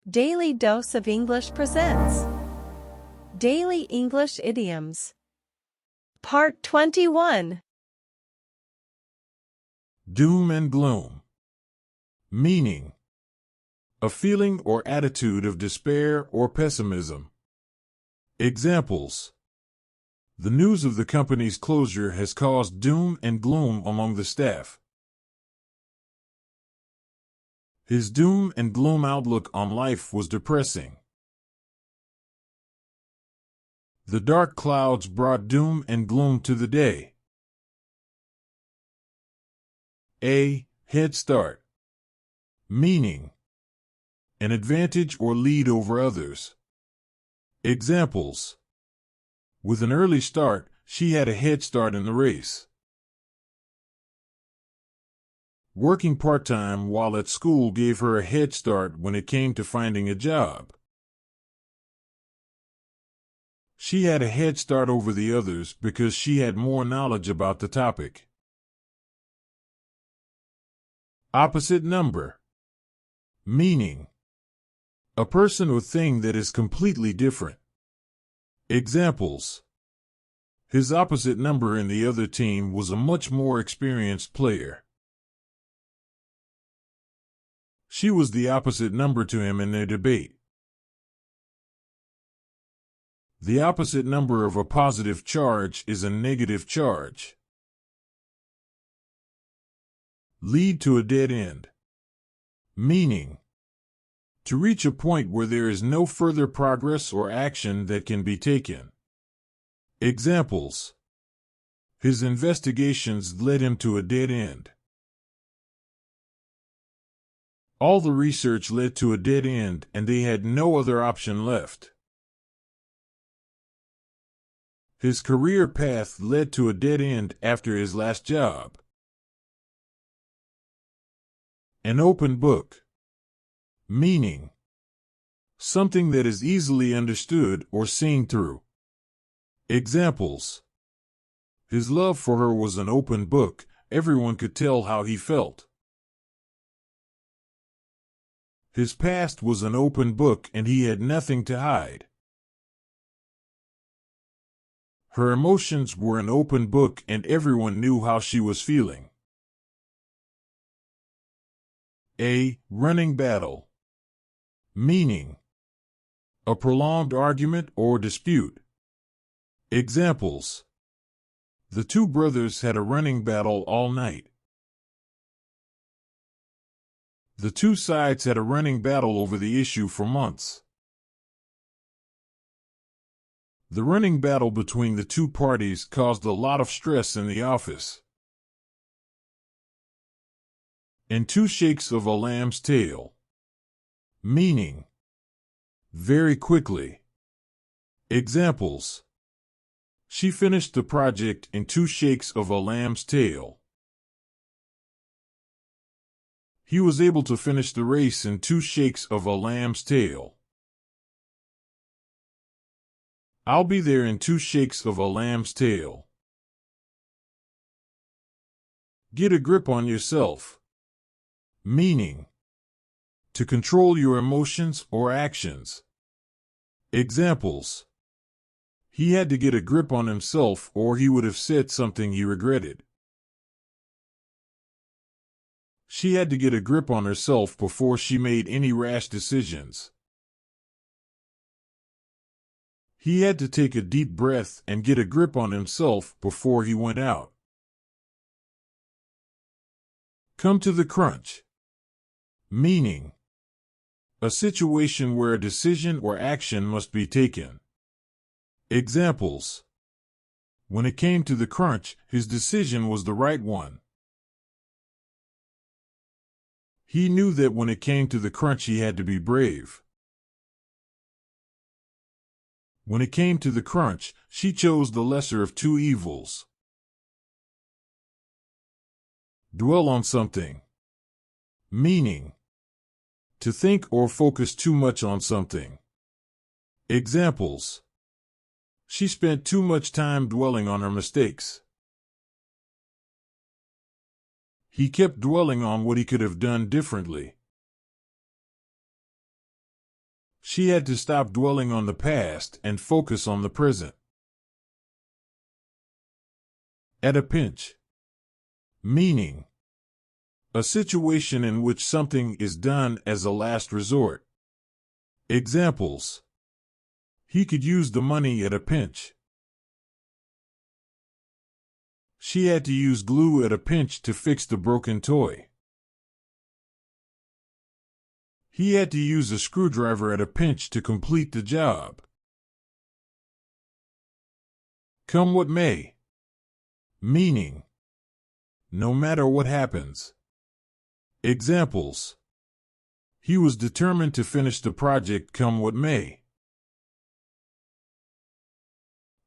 Daily Dose of English presents Daily English Idioms. Part 21. Doom and gloom. Meaning: a feeling or attitude of despair or pessimism. Examples: the news of the company's closure has caused doom and gloom among the staff. His doom and gloom outlook on life was depressing. The dark clouds brought doom and gloom to the day. A head start. Meaning: an advantage or lead over others. Examples: with an early start, she had a head start in the race. Working part-time while at school gave her a head start when it came to finding a job. She had a head start over the others because she had more knowledge about the topic. Opposite number. Meaning: a person or thing that is completely different. Examples: his opposite number in the other team was a much more experienced player. She was the opposite number to him in their debate. The opposite number of a positive charge is a negative charge. Lead to a dead end. Meaning: to reach a point where there is no further progress or action that can be taken. Examples: his investigations led him to a dead end. All the research led to a dead end and they had no other option left. His career path led to a dead end after his last job. An open book. Meaning: something that is easily understood or seen through. Examples: his love for her was an open book, everyone could tell how he felt. His past was an open book and he had nothing to hide. Her emotions were an open book and everyone knew how she was feeling. A running battle. Meaning: a prolonged argument or dispute. Examples: the two brothers had a running battle all night. The two sides had a running battle over the issue for months. The running battle between the two parties caused a lot of stress in the office. In two shakes of a lamb's tail. Meaning: very quickly. Examples: she finished the project in 2 shakes of a lamb's tail. He was able to finish the race in 2 shakes of a lamb's tail. I'll be there in 2 shakes of a lamb's tail. Get a grip on yourself. Meaning: to control your emotions or actions. Examples: he had to get a grip on himself or he would have said something he regretted. She had to get a grip on herself before she made any rash decisions. He had to take a deep breath and get a grip on himself before he went out. Come to the crunch. Meaning: a situation where a decision or action must be taken. Examples: when it came to the crunch, his decision was the right one. He knew that when it came to the crunch he had to be brave. When it came to the crunch, she chose the lesser of 2 evils. Dwell on something. Meaning: to think or focus too much on something. Examples: she spent too much time dwelling on her mistakes. He kept dwelling on what he could have done differently. She had to stop dwelling on the past and focus on the present. At a pinch. Meaning, a situation in which something is done as a last resort. Examples: he could use the money at a pinch. She had to use glue at a pinch to fix the broken toy. He had to use a screwdriver at a pinch to complete the job. Come what may. Meaning, no matter what happens. Examples: he was determined to finish the project come what may.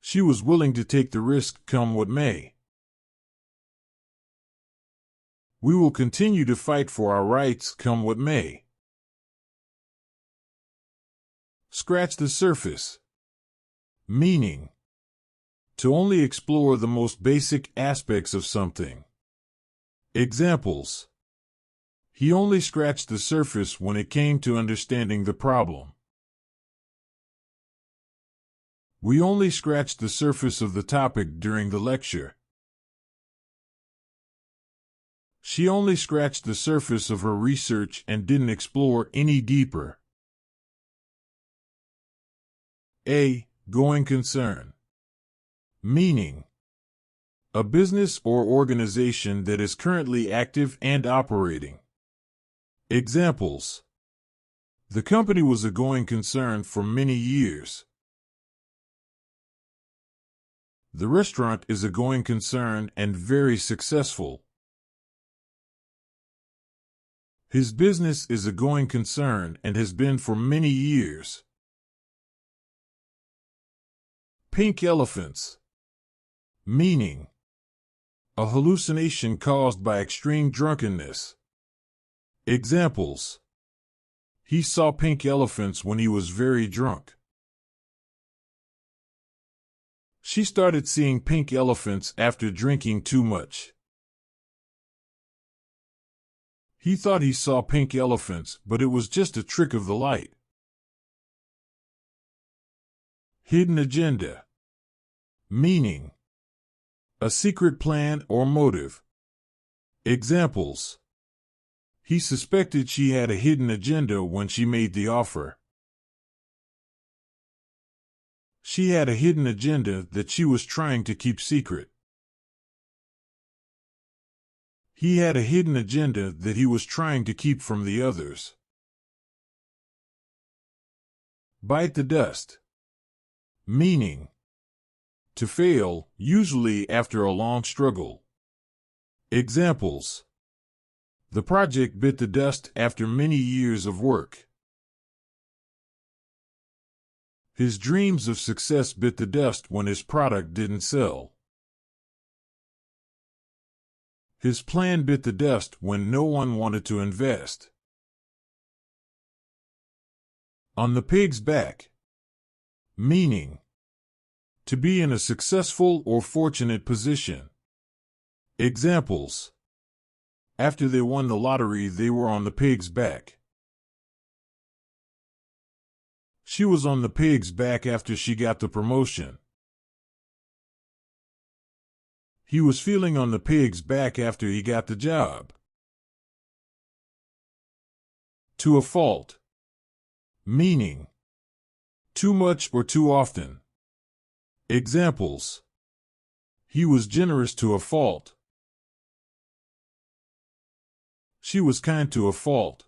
She was willing to take the risk come what may. We will continue to fight for our rights come what may. Scratch the surface. Meaning, to only explore the most basic aspects of something. Examples: he only scratched the surface when it came to understanding the problem. We only scratched the surface of the topic during the lecture. She only scratched the surface of her research and didn't explore any deeper. A going concern. Meaning, a business or organization that is currently active and operating. Examples: the company was a going concern for many years. The restaurant is a going concern and very successful. His business is a going concern and has been for many years. Pink elephants. Meaning, a hallucination caused by extreme drunkenness. Examples: he saw pink elephants when he was very drunk. She started seeing pink elephants after drinking too much. He thought he saw pink elephants, but it was just a trick of the light. Hidden agenda. Meaning, a secret plan or motive. Examples: he suspected she had a hidden agenda when she made the offer. She had a hidden agenda that she was trying to keep secret. He had a hidden agenda that he was trying to keep from the others. Bite the dust. Meaning, to fail, usually after a long struggle. Examples: the project bit the dust after many years of work. His dreams of success bit the dust when his product didn't sell. His plan bit the dust when no one wanted to invest. On the pig's back. Meaning, to be in a successful or fortunate position. Examples: after they won the lottery, they were on the pig's back. She was on the pig's back after she got the promotion. He was feeling on the pig's back after he got the job. To a fault. Meaning, too much or too often. Examples: he was generous to a fault. She was kind to a fault.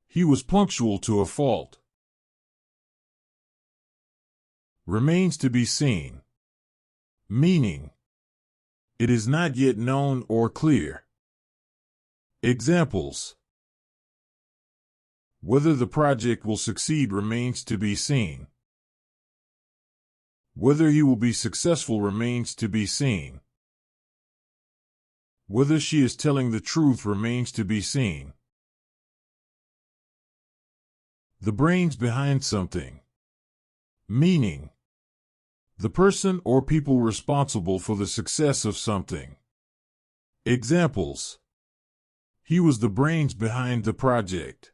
He was punctual to a fault. Remains to be seen. Meaning, it is not yet known or clear. Examples: whether the project will succeed remains to be seen. Whether he will be successful remains to be seen. Whether she is telling the truth remains to be seen. The brains behind something. Meaning, the person or people responsible for the success of something. Examples: he was the brains behind the project.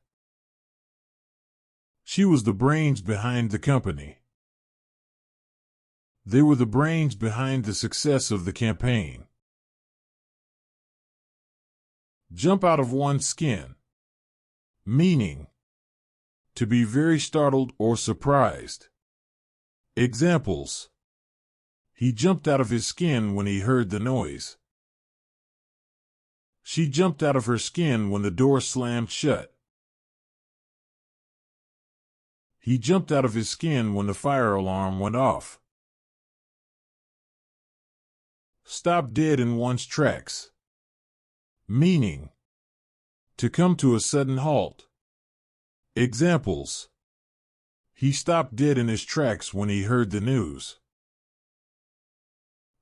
She was the brains behind the company. They were the brains behind the success of the campaign. Jump out of one's skin. Meaning, to be very startled or surprised. Examples: he jumped out of his skin when he heard the noise. She jumped out of her skin when the door slammed shut. He jumped out of his skin when the fire alarm went off. Stop dead in one's tracks. Meaning, to come to a sudden halt. Examples: he stopped dead in his tracks when he heard the news.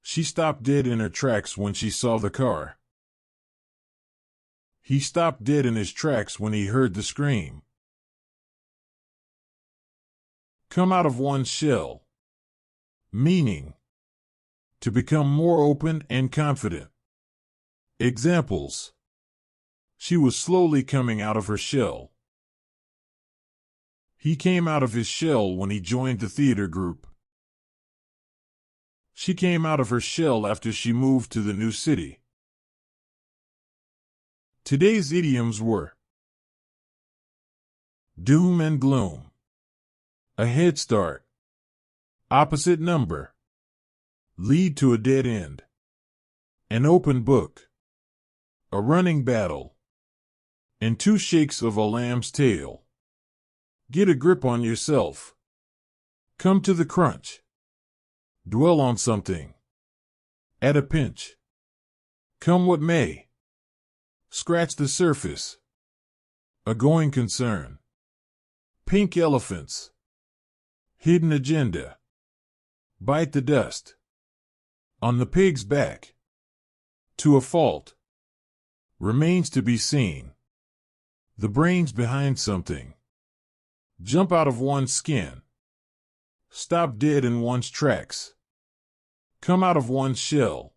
She stopped dead in her tracks when she saw the car. He stopped dead in his tracks when he heard the scream. Come out of one's shell. Meaning, to become more open and confident. Examples: she was slowly coming out of her shell. He came out of his shell when he joined the theater group. She came out of her shell after she moved to the new city. Today's idioms were doom and gloom, a head start, opposite number, lead to a dead end, an open book, a running battle, and two shakes of a lamb's tail. Get a grip on yourself. Come to the crunch. Dwell on something. At a pinch. Come what may. Scratch the surface. A going concern. Pink elephants. Hidden agenda. Bite the dust. On the pig's back. To a fault. Remains to be seen. The brains behind something. Jump out of one's skin. Stop dead in one's tracks. Come out of one's shell.